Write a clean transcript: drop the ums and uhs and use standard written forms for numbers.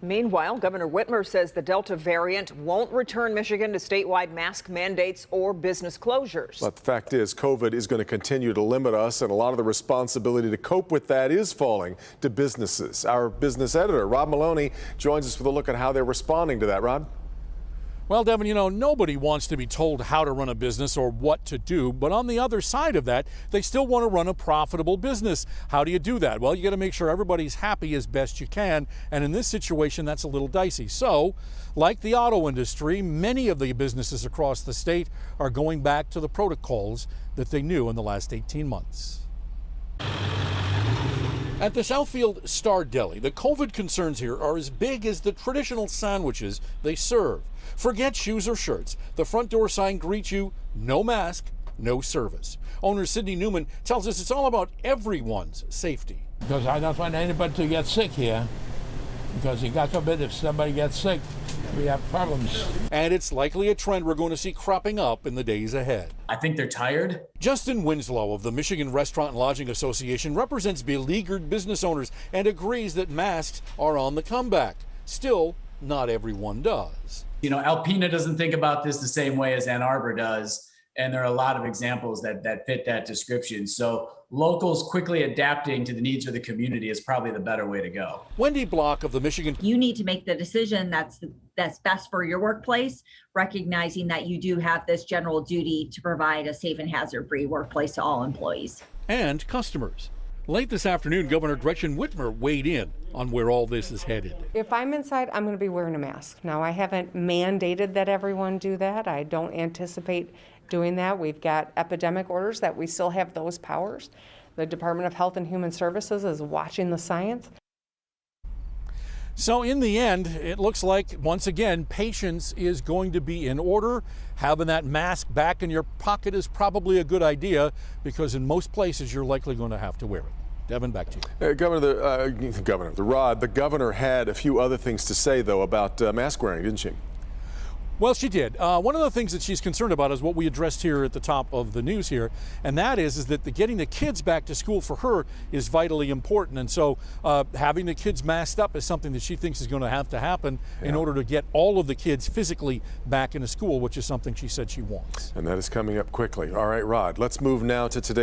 Meanwhile, Governor Whitmer says the Delta variant won't return Michigan to statewide mask mandates or business closures. But the fact is, COVID is going to continue to limit us, and a lot of the responsibility to cope with that is falling to businesses. Our business editor, Rob Maloney, joins us with a look at how they're responding to that. Rod? Well, Devin, nobody wants to be told how to run a business or what to do, but on the other side of that, they still want to run a profitable business. How do you do that? Well, you got to make sure everybody's happy as best you can, and in this situation, that's a little dicey. So, like the auto industry, many of the businesses across the state are going back to the protocols that they knew in the last 18 months. At the Southfield Star Deli, the COVID concerns here are as big as the traditional sandwiches they serve. Forget shoes or shirts. The front door sign greets you, no mask, no service. Owner Sidney Newman tells us it's all about everyone's safety. Because I don't want anybody to get sick here. Because God forbid if somebody gets sick, we have problems. And it's likely a trend we're going to see cropping up in the days ahead. I think they're tired. Justin Winslow of the Michigan Restaurant and Lodging Association represents beleaguered business owners and agrees that masks are on the comeback. Still, not everyone does. Alpena doesn't think about this the same way as Ann Arbor does. And there are a lot of examples that fit that description. So locals quickly adapting to the needs of the community is probably the better way to go. Wendy Block of the Michigan. You need to make the decision that's best for your workplace, recognizing that you do have this general duty to provide a safe and hazard-free workplace to all employees. And customers. Late this afternoon, Governor Gretchen Whitmer weighed in on where all this is headed. If I'm inside, I'm going to be wearing a mask. Now, I haven't mandated that everyone do that. I don't anticipate doing that. We've got epidemic orders that we still have those powers. The Department of Health and Human Services is watching the science. So in the end, it looks like, once again, patience is going to be in order. Having that mask back in your pocket is probably a good idea because in most places you're likely going to have to wear it. Devin, back to you. The governor had a few other things to say, though, about mask wearing, didn't she? Well, she did. One of the things that she's concerned about is what we addressed here at the top of the news here, and that is that getting the kids back to school for her is vitally important. And so having the kids masked up is something that she thinks is going to have to happen in order to get all of the kids physically back into school, which is something she said she wants. And that is coming up quickly. All right, Rod, let's move now to today's